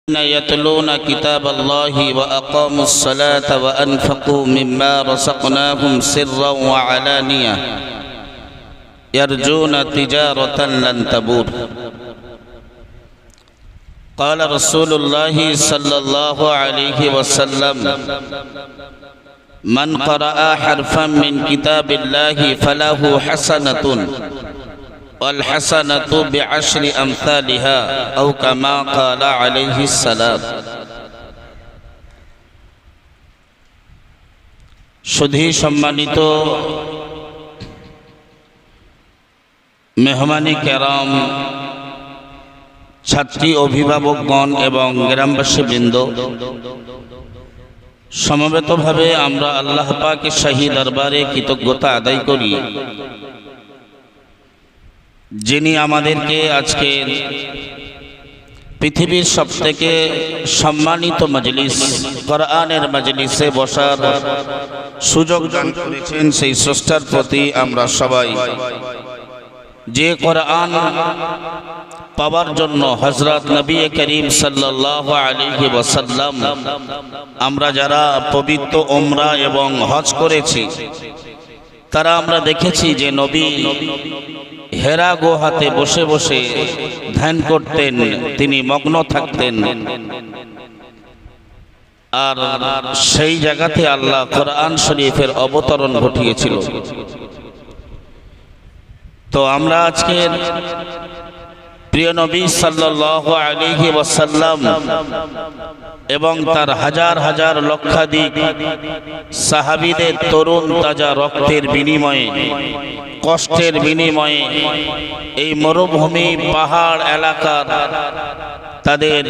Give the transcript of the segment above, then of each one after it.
يتلون كتاب الله وأقاموا الصلاة وأنفقوا مما رزقناهم سرا وعلانية يرجون تجارة لن تبور قال رسول الله صلى الله عليه وسلم من قرأ حرفا من كتاب الله فله حسنة والحسنة بعشر أمثالها أو كما قال عليه السلام সুধী সম্মানিত মেহমানি কেরাম, ছাত্রী অভিভাবকগণ এবং গ্রামবাসীবৃন্দ, সমবেতভাবে আমরা আল্লাহ পাকের শাহী দরবারে কৃতজ্ঞতা আদায় করি, যিনি আমাদেরকে আজকে পৃথিবীর সবথেকে সম্মানিত মজলিস কোরআনের মজলিসে বসার সুযোগ দান করেছেন। সেই স্রষ্টার প্রতি আমরা সবাই, যে কোরআন পাওয়ার জন্য হযরত নবী করিম সাল্লাল্লাহু আলাইহি ওয়াসাল্লাম আমরা যারা পবিত্র উমরা এবং হজ করেছি, তারা আমরা দেখেছি যে নবী হেরা গুহাতে বসে বসে ধ্যান করতেন, তিনি মগ্ন থাকতেন। আর সেই জায়গাতে আল্লাহ কোরআন শরীফের অবতরণ ঘটিয়েছিল। তো আমরা আজকের প্রিয় নবী সাল্লাল্লাহু আলাইহি ওয়াসাল্লাম এবং তার হাজার হাজার লক্ষাধিক সাহাবীদের তরুণ তাজা রক্তের বিনিময়ে, কষ্টের বিনিময়ে, এই মরুভূমি পাহাড় এলাকার তাদের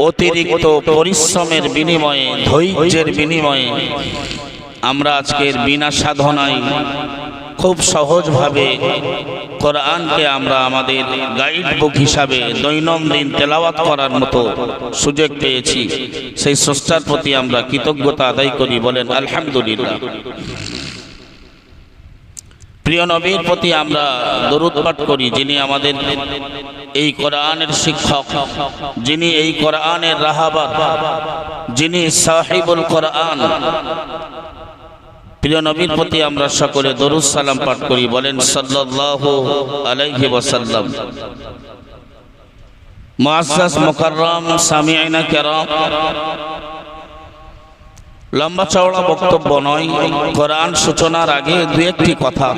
অতিরিক্ত পরিশ্রমের বিনিময়ে, ধৈর্যের বিনিময়ে আমরা আজকের বিনা সাধনায় খুব সহজভাবে কোরআনকে আমরা আমাদের গাইড বুক হিসাবে দৈনন্দিন তেলাওয়াত করার মতো সুযোগ পেয়েছি। সেই স্রষ্টার প্রতি আমরা কৃতজ্ঞতা আদায় করি, বলেন আলহামদুলিল্লাহ। প্রিয় নবীর প্রতি আমরা দরুদ পাঠ করি, যিনি আমাদের এই কোরআনের শিক্ষক, যিনি এই কোরআনের রাহাবার, যিনি সাহিবুল কোরআন। প্রিয় নবীর প্রতি আমরা সকলে দরুদ সালাম পাঠ করি, বলেন সাল্লাল্লাহু আলাইহি ওয়াসাল্লাম। মুআজ্জাজ মুকাররম সামিঈনা কিরাম, লম্বা চওড়া বক্তব্য নয়, কোরআন সূচনার আগে দুই একটি কথা।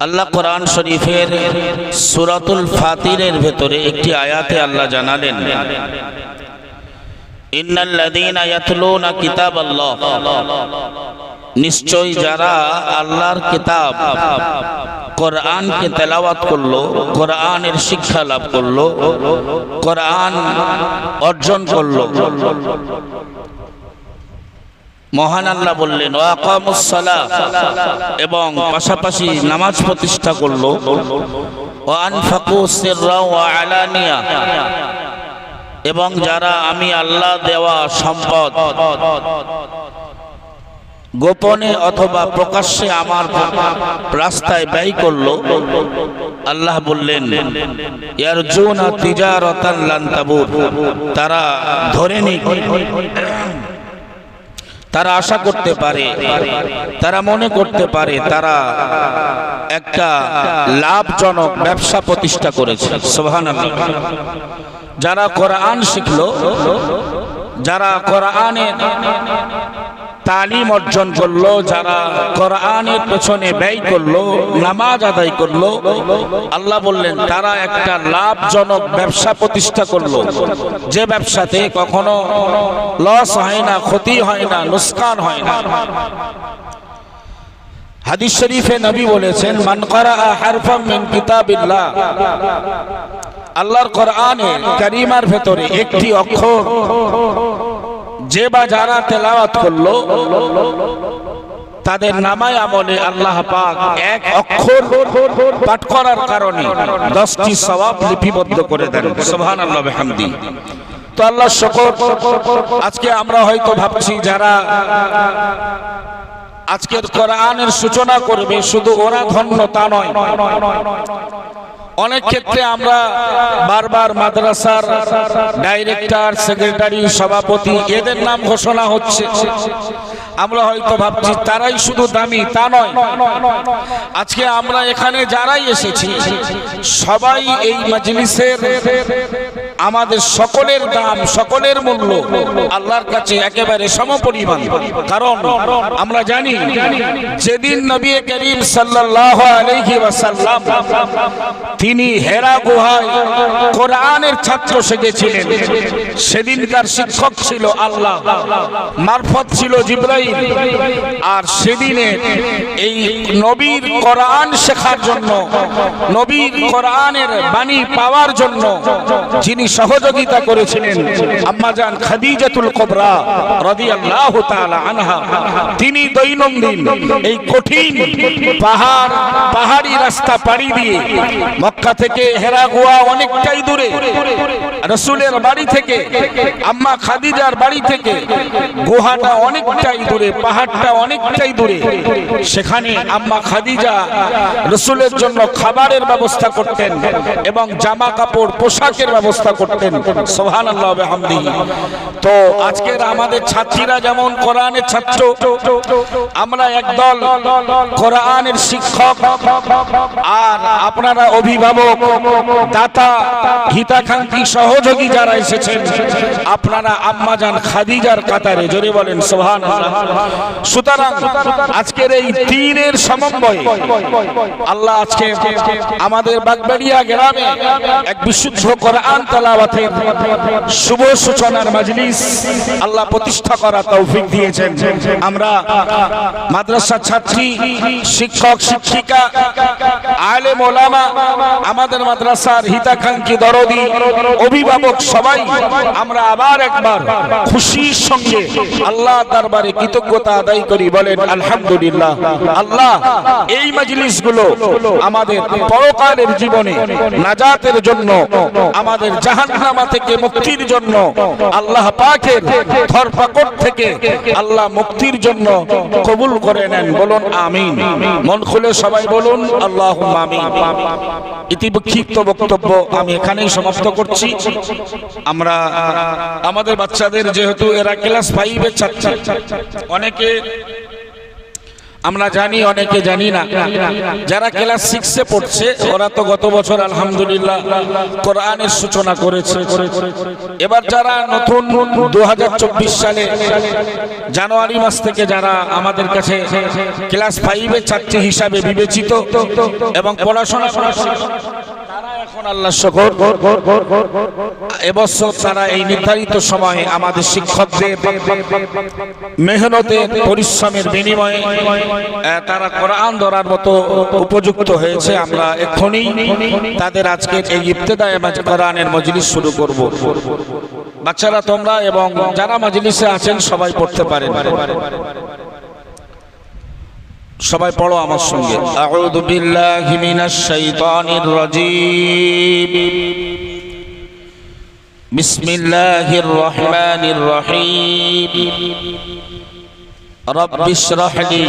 আল্লাহ কোরআন শরীফের সূরাতুল ফাতিরের ভেতরে একটি আয়াতে আল্লাহ জানালেন, ইন্নাল্লাযীনা ইয়াতলুনা কিতাবাল্লাহ, নিশ্চয় যারা আল্লাহর কিতাব কোরআনকে তেলাওয়াত করলো, কোরআনের শিক্ষা লাভ করলো, কোরআন অর্জন করলো। মহান আল্লাহ বললেন ওয়া আকামুস সালাহ, এবং পাশাপাশি নামাজ প্রতিষ্ঠা করলো, ওয়া আনফাকু সিররা ওয়া আলানিয়া, এবং যারা আমি আল্লাহ দেওয়া সম্পদ গোপনে অথবা প্রকাশ্যে আমার রাস্তায় ব্যয় করলো, আল্লাহ বললেন ইয়ারজুনা তিজারাতান লান তাবুর, তারা ধরে নি, তারা আশা করতে পারে, তারা মনে করতে পারে তারা একটা লাভজনক ব্যবসা প্রতিষ্ঠা করেছে। সুবহানাল্লাহ। যারা কোরআন শিখলো, যারা কোরআনের তালিম অর্জন করলো, যারা কোরআনের পেছনে ব্যয় করলো, নামাজ আদায় করলো, আল্লাহ বললেন তারা একটা লাভজনক ব্যবসা প্রতিষ্ঠা করলো, যে ব্যবসাতে কখনো লস হয় না, ক্ষতি হয় না, নুকসান হয় না। হাদিস শরীফে নবী বলেছেন মান ক্বারা হারফাম মিন কিতাবিল্লাহ, আল্লাহর কোরআনে কারীমার ভেতরে একটি অক্ষর যে বা যারা তেলাওয়াত করলো, তাদের নামায় আমলে আল্লাহ পাক এক অক্ষর পাঠ করার কারণে 10টি সওয়াব লিপিবদ্ধ করে দেন। সুবহানাল্লাহ বিহামদি। তো আল্লাহর শুকর, আজকে আমরা হয়তো ভাবছি যারা আজকের কোরআনের সূচনা করবে শুধু ওরা ধন্য তা নয়, অনেক ক্ষেত্রে আমরা বারবার মাদ্রাসার ডাইরেক্টর, সেক্রেটারি, সভাপতি এদের নাম ঘোষণা হচ্ছে, আমরা হয়তো ভাবছি তারাই শুধু দামি, তা নয়। আজকে আমরা এখানে যারাই এসেছি সবাই এই মাজলিসের আমাদের সকলের দাম, সকলের মূল্য আল্লাহর কাছে একেবারে সমপরিমাণ। কারণ আমরা জানি যেদিন নবী করিম সাল্লাল্লাহু আলাইহি ওয়াসাল্লাম তিনি হেরা গুহায় কোরআনের ছাত্র শিখেছিলেন, সেদিনকার শিক্ষক ছিল আল্লাহ, মারফত ছিল জিবরাইল। আর সেদিনে এই নবীর কোরআন শেখার জন্য, নবীর কোরআনের বাণী পাওয়ার জন্য যিনি সহযোগিতা করেছিলেন আম্মা জান খাদিজাতুল কুবরা রাদিয়াল্লাহু তাআলা আনহা, তিনি দৈনন্দিন এই কঠিন পাহাড়ি রাস্তা পাড়ি দিয়ে মক্কা থেকে হেরা গুহা অনেকটাই দূরে, রাসূলের বাড়ি থেকে, আম্মা খাদিজার বাড়ি থেকে গুহাটা অনেকটাই দূরে, পাহাড়টা অনেকটাই দূরে। সেখানে আম্মা খাদিজা রাসূলের জন্য খাবারের ব্যবস্থা করতেন এবং জামা কাপড় পোশাকের ব্যবস্থা করতেন। সুবহানাল্লাহ ওয়া বিহামদিহি। তো আজকের আমাদের ছাত্রীরা যেমন কোরআনের ছাত্র, আমরা একদল কোরআনের শিক্ষক, আর আপনারা অভিভাবক, দাতা, হিতাকাঙ্ক্ষী, সহযোগী যারা এসেছেন, আপনারা আম্মা জান খাদিজার কাতারে, জোরে বলেন সুবহানাল্লাহ। সুতরাং আজকের এই দিনের সমন্বয়ে আল্লাহ আজকে আমাদের বাগবাড়িয়া গ্রামে এক বিশুদ্ধ কোরআন তেলাওয়াতের শুভ সূচনার মাজলিস আল্লাহ প্রতিষ্ঠা করার তৌফিক দিয়েছেন। আমরা মাদ্রাসা ছাত্রী, শিক্ষক, শিক্ষিকা, আলেম ওলামা, আমাদের মাদ্রাসার হিতাকাঙ্ক্ষী, দরদি, অভিভাবক সবাই আমরা আবার একবার খুশির সঙ্গে আল্লাহ দরবারে কৃতজ্ঞতা আদায় করি, বলেন আলহামদুলিল্লাহ। আল্লাহ এই মাজলিসগুলো আমাদের পরকালের জীবনে নাজাতের জন্য, আমাদের জাহান্নাম থেকে মুক্তির জন্য, আল্লাহ পাকের ধরপাকড় থেকে আল্লাহ মুক্তির জন্য কবুল করে নেন, বলুন আমিন। মন খুলে সবাই বলুন আল্লাহুম্মা আমিন। ইতিবিক্ষিপ্ত বক্তব্য আমি এখানেই সমাপ্ত করছি। আমরা আমাদের বাচ্চাদের, যেহেতু এরা ক্লাস 5 এর ছাত্র, অনেকে আমরা জানি, অনেকে জানি না। যারা ক্লাস 6 এ পড়ছে ওরা তো গত বছর আলহামদুলিল্লাহ কোরআনের সূচনা করেছে। এবার যারা নতুন 2024 সালে জানুয়ারি মাস থেকে যারা আমাদের কাছে ক্লাস 5 এর ছাত্রী হিসাবে বিবেচিত এবং পড়াশোনা করেছে, তারা এখন আল্লাহ শুকর এবছর তারা এই নির্ধারিত সময়ে আমাদের শিক্ষকদের মেহনতের, পরিশ্রমের বিনিময়ে তারা কোরআন ধরার মতো উপযুক্ত হয়েছে। আমরা এখনই তাদের আজকে এই ইবতেদায়ে কোরআনের মজলিস শুরু করব। বাচ্চারা তোমরা এবং যারা মজলিসে আছেন সবাই পড়তে পারেন। সবাই পড়ো আমার সঙ্গে। আউযু বিল্লাহি মিনাশ শাইতানির রাজীম। বিসমিল্লাহির রহমানির রহিম। রব্বি ইশরাহ লি।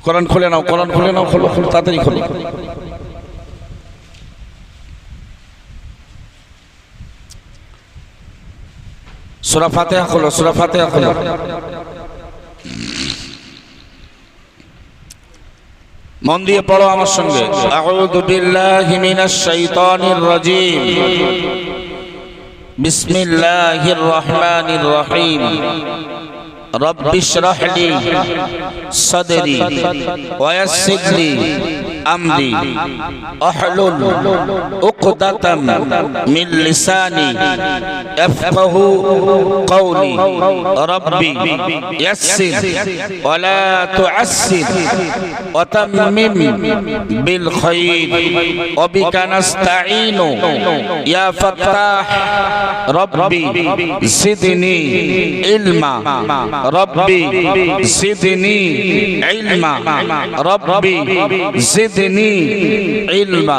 কোরআন খুলে নাও, কোরআন খুলে নাও, খোলো, তাড়াতাড়ি খোলো। সূরা ফাতিহা খোলো, সূরা ফাতিহা খোলো। মন দিয়ে পড়ো আমার সঙ্গে। আউযু বিল্লাহি মিনাশ শাইতানির রাজীম। বিসমিল্লাহির রহমানির রহিম। রব্বি ইশরাহ লি সাদরি ওয়া ইয়াসসির লি আমরি আহলুল উকদাতাম মিন লিসানি ইয়াফকাহু কওলি। রব্বি ইয়াসসির ওয়া লা তুআসসির ওয়া তাম্মিম বিল খায়র ওয়া বিকা নাস্তাঈনু ইয়া ফাত্তাহ। রব্বি জিদনি ইলমা। রব্বি জিদনি ইলমা। রব্বি জিদনি ইলমা।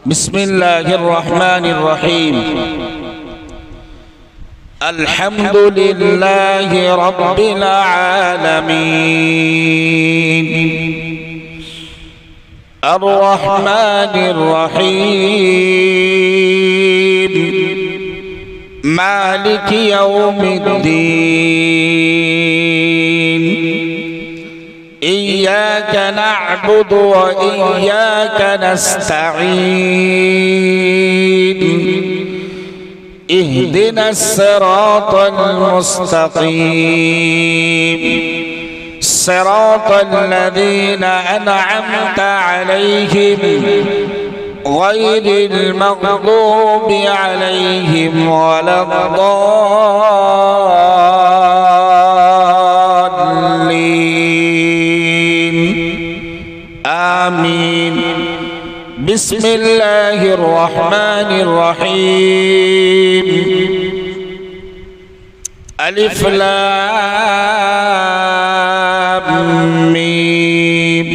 বিসমিল্লাহির রহমানির রহিম। আলহামদুলিল্লাহি রাব্বিল আলামিন। الرحمن الرحيم مالك يوم الدين إياك نعبد وإياك نستعين اهدنا الصراط المستقيم صراط الذين أنعمت عليهم غير المغضوب عليهم ولا الضالين آمين بسم الله الرحمن الرحيم ألف لام ميم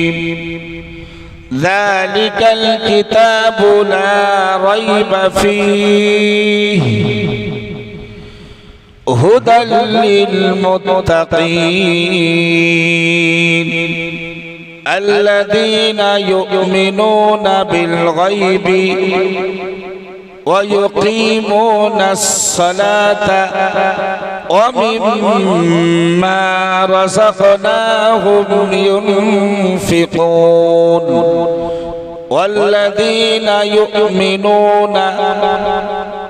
ذلك الكتاب لا ريب فيه هدى للمتقين الذين يؤمنون بالغيب ويقيمون الصلاة ومما رزقناهم ينفقون والذين يؤمنون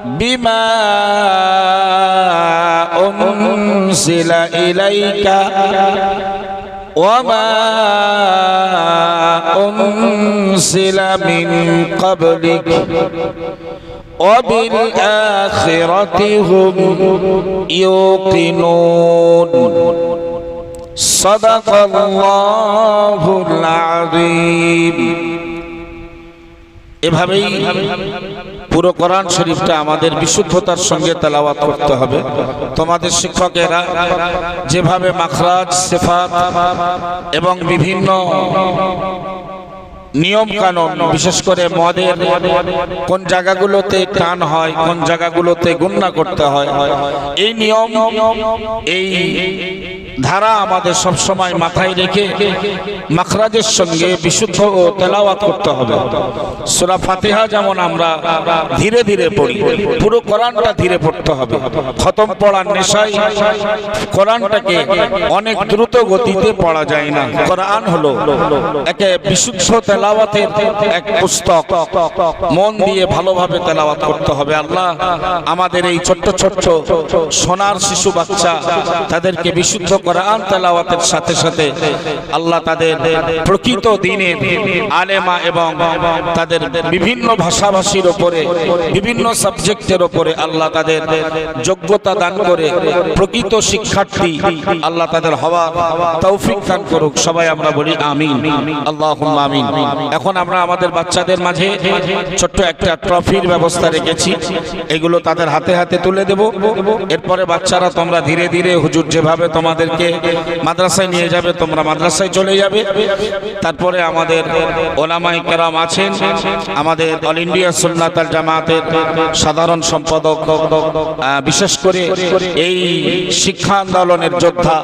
بما أنزل إليك وما أنزل من قبلك وبالآخرة هم يوقنون صدق الله العظيم এভাবেই পুরো কোরআন শরীফটা আমাদের বিশুদ্ধতার সঙ্গে তেলাওয়াত করতে হবে। তোমাদের শিক্ষকেরা যেভাবে মাখরাজ, সিফাত এবং বিভিন্ন নিয়ম কানুন, বিশেষ করে মদের কোন জায়গাগুলোতে টান হয়, কোন জায়গাগুলোতে গুণনা করতে হয়, এই নিয়ম, এই ধারা আমাদের সব সময় মাথায় রেখে মাখরাজের সঙ্গে বিশুদ্ধ ও তেলাওয়াত করতে হবে। সূরা ফাতিহা যেমন আমরা ধীরে ধীরে পড়ি, পুরো কোরআনটা ধীরে পড়তে হবে। খতম পড়ার নেশায় কোরআনটাকে অনেক দ্রুত গতিতে পড়া যায় না। কোরআন হলো একে বিশুদ্ধ তেলাওয়াতের এক পুস্তক, মন দিয়ে ভালোভাবে তেলাওয়াত করতে হবে। আল্লাহ আমাদের এই ছোট্ট ছোট্ট সোনার শিশু বাচ্চা, তাদেরকে বিশুদ্ধ কোরআন তেলাওয়াতের সাথে সাথে আল্লাহ তাদের প্রকৃত দ্বীনের আলেমা এবং তাদের বিভিন্ন ভাষাভাষীর উপরে, বিভিন্ন সাবজেক্টের উপরে আল্লাহ তাদের যোগ্যতা দান করে প্রকৃত শিক্ষার্থী আল্লাহ তাদের হওয়ার তৌফিক দান করুক। সবাই আমরা বলি আমিন, আল্লাহুম্মা আমিন। এখন আমরা আমাদের বাচ্চাদের মাঝে ছোট্ট একটা ট্রফির ব্যবস্থা রেখেছি, এগুলো তাদের হাতে হাতে তুলে দেব। এরপরে বাচ্চারা তোমরা ধীরে ধীরে হুজুর যেভাবে তোমাদেরকে মাদ্রাসায় নিয়ে যাবে, তোমরা মাদ্রাসায় চলে যাবে। তারপরে আমাদের ওলামায়ে কেরাম আছেন, আমাদের অল ইন্ডিয়া সুন্নাত আল জামাতের সাধারণ সম্পাদক, বিশেষ করে এই শিক্ষা আন্দোলনের যোদ্ধা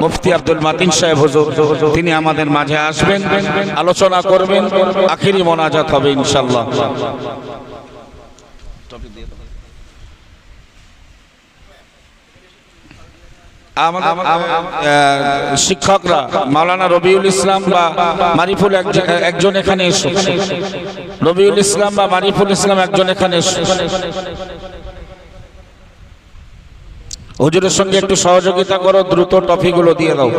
মুফতি আব্দুল মাতিন সাহেব হুজুর, তিনি আমাদের মাঝে আসবেন, আলোচনা করবেন, আখিরি মোনাজাত হবে ইনশাআল্লাহ। শিক্ষকরা মাওলানা রবিউল ইসলাম বা মারিফুল একজন এখানে এসো, রবিউল ইসলাম বা মারিফুল ইসলাম একজন এখানে এসো। হুজুরের সঙ্গে একটু সহযোগিতা করো, দ্রুত টফিগুলো দিয়ে দাও।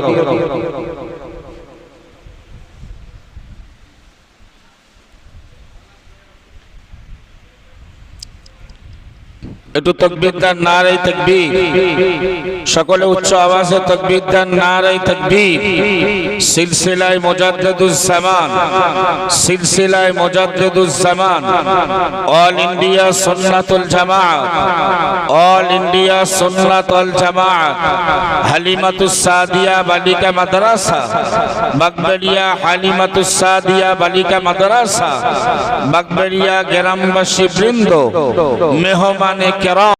একটু তাকবীর দেন, নারে তাকবীর, সকলে উচ্চ আওয়াজে তাকবীর দেন, নারে তাকবীর। সিলসিলায়ে মুজাদ্দিদুজ জামান, সিলসিলায়ে মুজাদ্দিদুজ জামান, অল ইন্ডিয়া সুন্নাতুল জামাত, অল ইন্ডিয়া সুন্নাতুল জামাত, হালিমাতুস সাদিয়া বালিকা মাদ্রাসা, বাগবাড়িয়া হালিমাতুস সাদিয়া বালিকা মাদ্রাসা, বাগবাড়িয়া গ্রামবাসী বৃন্দ, মেহমানে কেরাম।